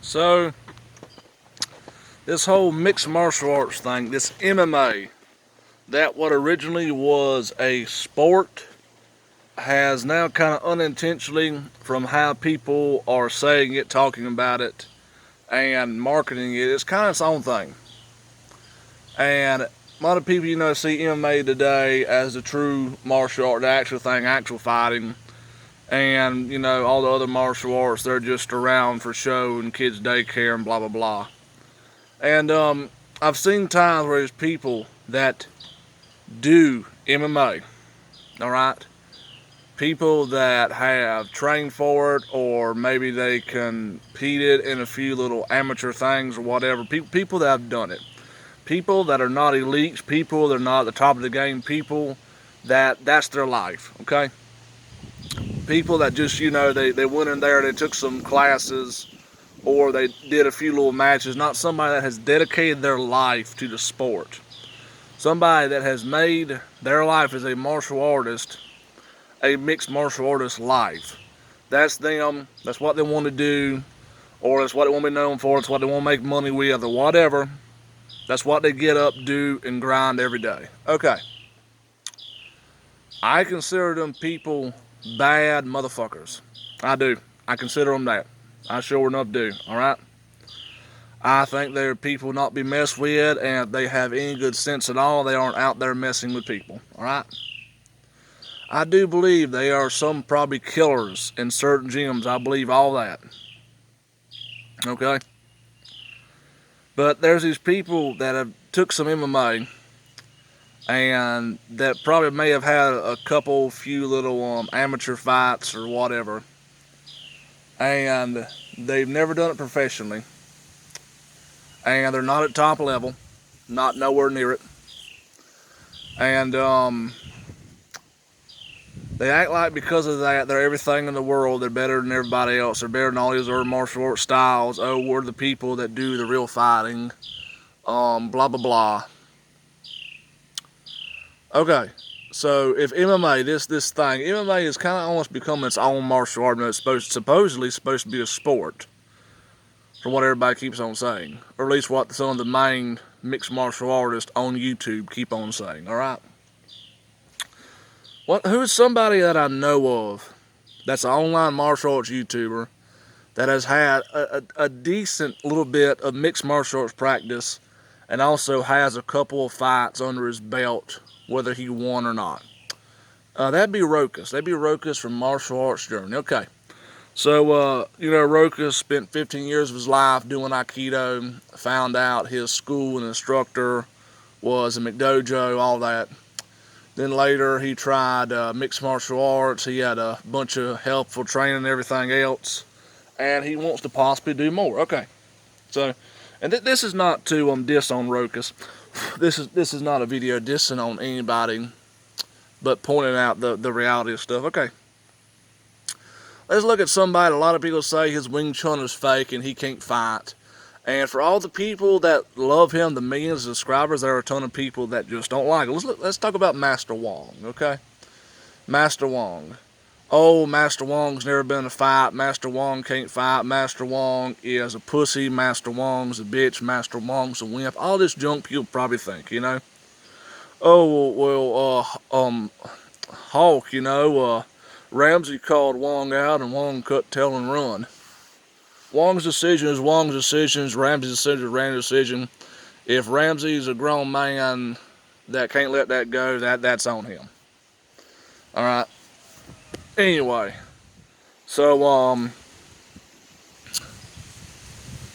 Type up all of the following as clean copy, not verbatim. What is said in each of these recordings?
So, this whole mixed martial arts thing, this MMA, that what originally was a sport, has now kind of unintentionally, from how people are saying it, talking about it, and marketing it, it's kind of its own thing. And a lot of people, see MMA today as the true martial art, the actual thing, actual fighting. And, all the other martial arts, they're just around for show and kids' daycare and blah, blah, blah. And I've seen times where there's people that do MMA, all right? People that have trained for it, or maybe they competed in a few little amateur things or whatever. People that have done it. People that are not elites, people that are not at the top of the game, people that's their life, okay? People that just, they went in there, they took some classes, or they did a few little matches, not somebody that has dedicated their life to the sport. Somebody that has made their life as a martial artist, a mixed martial artist life. That's them, that's what they want to do, or that's what they want to be known for, it's what they want to make money with, or whatever. That's what they get up, do, and grind every day. Okay. I consider them people bad motherfuckers. I do. I consider them that. I sure enough do, alright? I think they're people not to be messed with, and if they have any good sense at all, they aren't out there messing with people, alright? I do believe they are some probably killers in certain gyms. I believe all that. Okay? But there's these people that have took some MMA, and that probably may have had a few little amateur fights or whatever, and they've never done it professionally, and they're not at top level, not nowhere near it, and they act like because of that they're everything in the world, they're better than everybody else, they're better than all these other martial arts styles. Oh, we're the people that do the real fighting, blah blah blah. Okay, so if MMA, this thing, MMA is kind of almost becoming its own martial art. It's supposedly supposed to be a sport, from what everybody keeps on saying, or at least what some of the main mixed martial artists on YouTube keep on saying. All right, who is somebody that I know of that's an online martial arts YouTuber that has had a decent little bit of mixed martial arts practice, and also has a couple of fights under his belt, whether he won or not? That'd be Rokas. That'd be Rokas from Martial Arts Journey. Okay. So, Rokas spent 15 years of his life doing Aikido, found out his school and instructor was a McDojo, all that. Then later he tried mixed martial arts. He had a bunch of helpful training and everything else, and he wants to possibly do more. Okay. So, and this is not to diss on Rokas. This is not a video dissing on anybody, but pointing out the reality of stuff. Okay. Let's look at somebody. A lot of people say his Wing Chun is fake and he can't fight. And for all the people that love him, the millions of subscribers, there are a ton of people that just don't like it. Let's talk about Master Wong, okay? Master Wong. Oh, Master Wong's never been in a fight. Master Wong can't fight. Master Wong is a pussy. Master Wong's a bitch. Master Wong's a wimp. All this junk people probably think, Oh, well, Hulk, Ramsey called Wong out and Wong cut tail and run. Wong's decision is Wong's decision. Ramsey's decision is Ramsey's decision. If Ramsey's a grown man that can't let that go, that's on him. Alright. Anyway. So,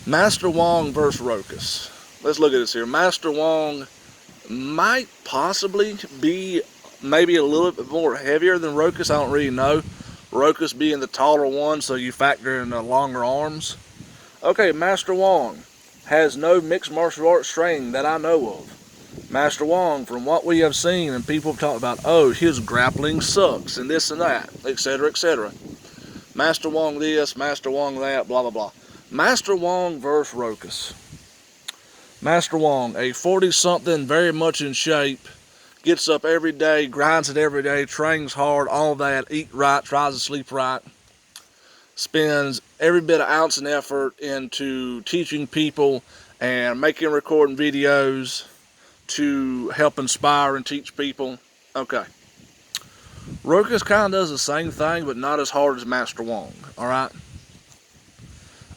Master Wong versus Rokas. Let's look at this here. Master Wong might possibly be maybe a little bit more heavier than Rokas. I don't really know. Rokas being the taller one, so you factor in the longer arms. Okay, Master Wong has no mixed martial arts training that I know of. Master Wong, from what we have seen and people have talked about, oh, his grappling sucks and this and that, etc., etc. Master Wong this, Master Wong that, blah, blah, blah. Master Wong versus Rokas. Master Wong, a 40-something, very much in shape, gets up every day, grinds it every day, trains hard, all that, eat right, tries to sleep right, spends every bit of ounce and effort into teaching people and making recording videos to help inspire and teach people. Okay. Rokas kind of does the same thing, but not as hard as Master Wong, alright?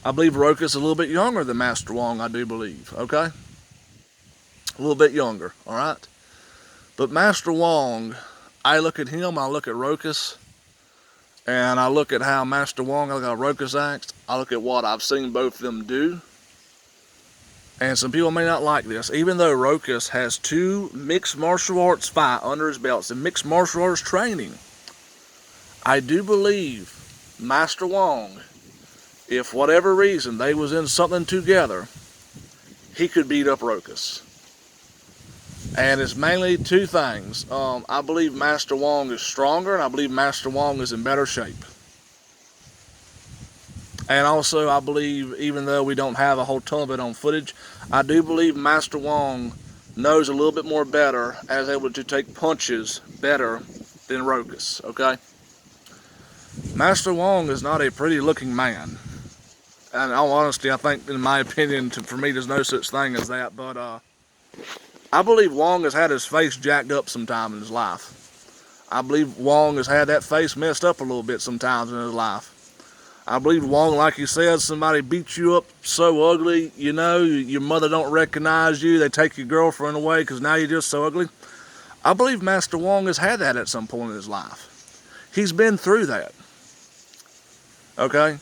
I believe Rokas is a little bit younger than Master Wong, I do believe, okay? A little bit younger, alright? But Master Wong, I look at him, I look at Rokas, and I look at how Master Wong, I look at how Rokas acts, I look at what I've seen both of them do. And some people may not like this, even though Rokas has 2 mixed martial arts fight under his belts and mixed martial arts training. I do believe Master Wong, if whatever reason they was in something together, he could beat up Rokas. And it's mainly 2 things. I believe Master Wong is stronger, and I believe Master Wong is in better shape. And also, I believe, even though we don't have a whole ton of it on footage, I do believe Master Wong knows a little bit more better and is able to take punches better than Rokas, okay? Master Wong is not a pretty looking man. And in all honesty, I think, in my opinion, for me, there's no such thing as that. But I believe Wong has had his face jacked up sometime in his life. I believe Wong has had that face messed up a little bit sometimes in his life. I believe Wong, like you said, somebody beats you up so ugly, you know, your mother don't recognize you, they take your girlfriend away because now you're just so ugly. I believe Master Wong has had that at some point in his life. He's been through that. Okay?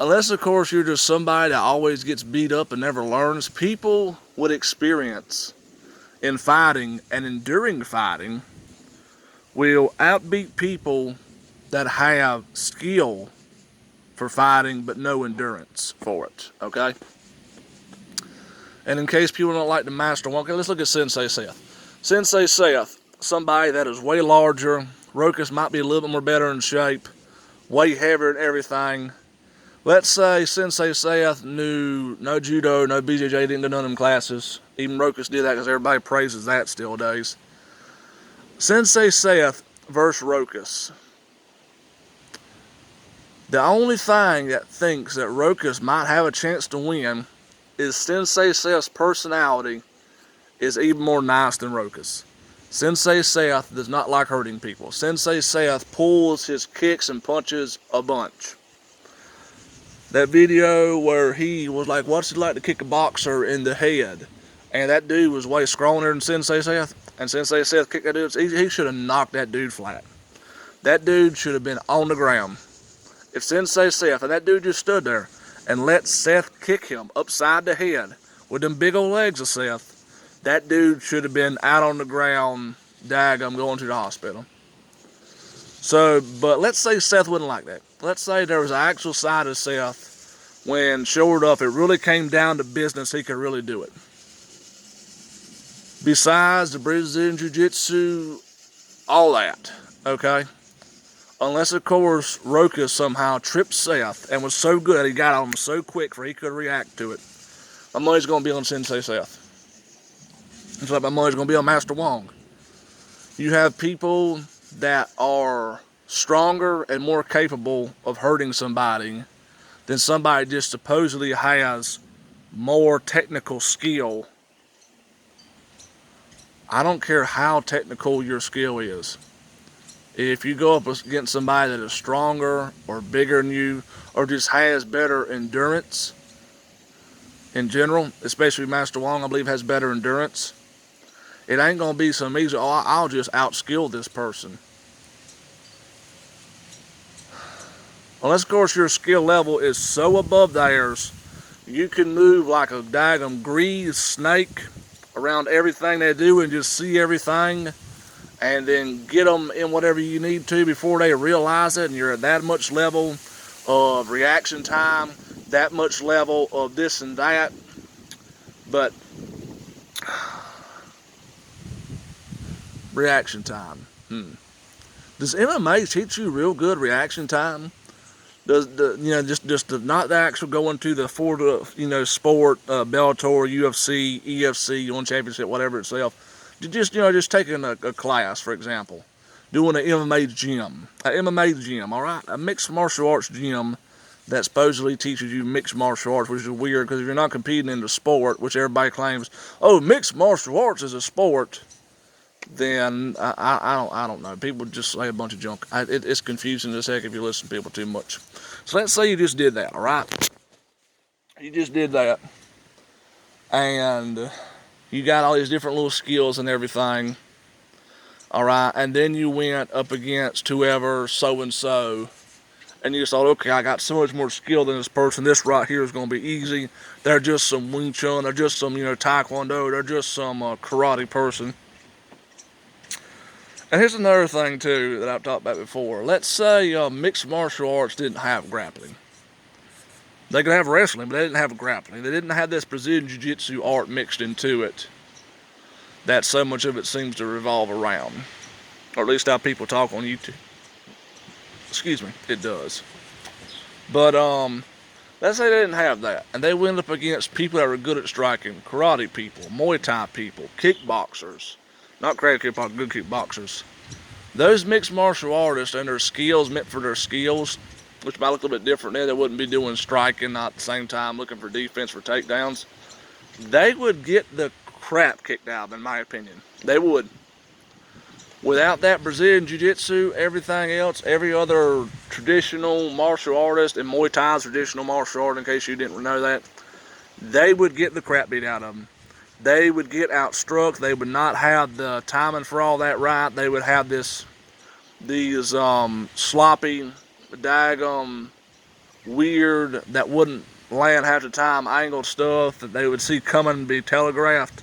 Unless, of course, you're just somebody that always gets beat up and never learns. People with experience in fighting and enduring fighting will outbeat people that have skill for fighting but no endurance for it, okay? And in case people don't like the Master Wong, okay, let's look at Sensei Seth. Sensei Seth, somebody that is way larger. Rokas might be a little bit more better in shape, way heavier and everything. Let's say Sensei Seth knew no judo, no BJJ, didn't do none of them classes. Even Rokas did that because everybody praises that still days. Sensei Seth versus Rokas. The only thing that thinks that Rokas might have a chance to win is Sensei Seth's personality is even more nice than Rokas. Sensei Seth does not like hurting people. Sensei Seth pulls his kicks and punches a bunch. That video where he was like, what's it like to kick a boxer in the head? And that dude was way stronger than Sensei Seth. And Sensei Seth kicked that dude. He should have knocked that dude flat. That dude should have been on the ground. If Sensei Seth, and that dude just stood there and let Seth kick him upside the head with them big old legs of Seth, that dude should have been out on the ground, daggum, going to the hospital. So, but let's say Seth wouldn't like that. Let's say there was an actual side of Seth when, sure enough, it really came down to business, he could really do it. Besides the Brazilian Jiu-Jitsu, all that, okay? Unless, of course, Rokas somehow tripped Seth and was so good, he got on him so quick for he could react to it. My money's going to be on Sensei Seth. It's like my money's going to be on Master Wong. You have people that are stronger and more capable of hurting somebody than somebody just supposedly has more technical skill. I don't care how technical your skill is. If you go up against somebody that is stronger or bigger than you or just has better endurance in general, especially Master Wong, I believe, has better endurance, it ain't going to be some easy, oh, I'll just outskill this person. Unless, of course, your skill level is so above theirs, you can move like a daggum greased snake around everything they do and just see everything and then get them in whatever you need to before they realize it, and you're at that much level of reaction time, that much level of this and that. But reaction time. Does MMA teach you real good reaction time? Does just not the actual going to the sport, Bellator, UFC, EFC, One Championship, whatever itself. Just taking a class, for example, doing an MMA gym, all right, a mixed martial arts gym that supposedly teaches you mixed martial arts, which is weird because if you're not competing in the sport, which everybody claims, oh, mixed martial arts is a sport, then I don't know. People just say a bunch of junk. It's confusing as heck if you listen to people too much. So let's say you just did that, all right? You just did that, and you got all these different little skills and everything, all right? And then you went up against whoever, so and so, and you just thought, okay, I got so much more skill than this person. This right here is going to be easy. They're just some Wing Chun. They're just some, Taekwondo. They're just some karate person. And here's another thing, too, that I've talked about before. Let's say mixed martial arts didn't have grappling. They could have wrestling, but they didn't have grappling. They didn't have this Brazilian Jiu-Jitsu art mixed into it that so much of it seems to revolve around. Or at least how people talk on YouTube. Excuse me, it does. But, let's say they didn't have that. And they went up against people that were good at striking. Karate people, Muay Thai people, kickboxers. Not karate kickboxers, good kickboxers. Those mixed martial artists and their skills meant for their skills, which might look a little bit different there. They wouldn't be doing striking, not at the same time looking for defense for takedowns. They would get the crap kicked out of them, in my opinion. They would. Without that Brazilian Jiu-Jitsu, everything else, every other traditional martial artist, and Muay Thai's traditional martial art, in case you didn't know that, they would get the crap beat out of them. They would get outstruck. They would not have the timing for all that right. They would have these sloppy, daggum, weird, that wouldn't land half the time, angled stuff that they would see coming and be telegraphed,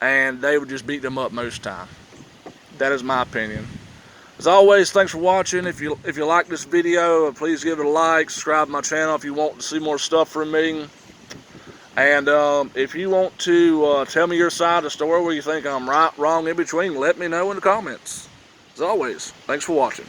and they would just beat them up most of the time. That is my opinion. As always, thanks for watching. If you like this video, please give it a like. Subscribe to my channel if you want to see more stuff from me. And if you want to tell me your side of the story, where you think I'm right, wrong, in between, let me know in the comments. As always, thanks for watching.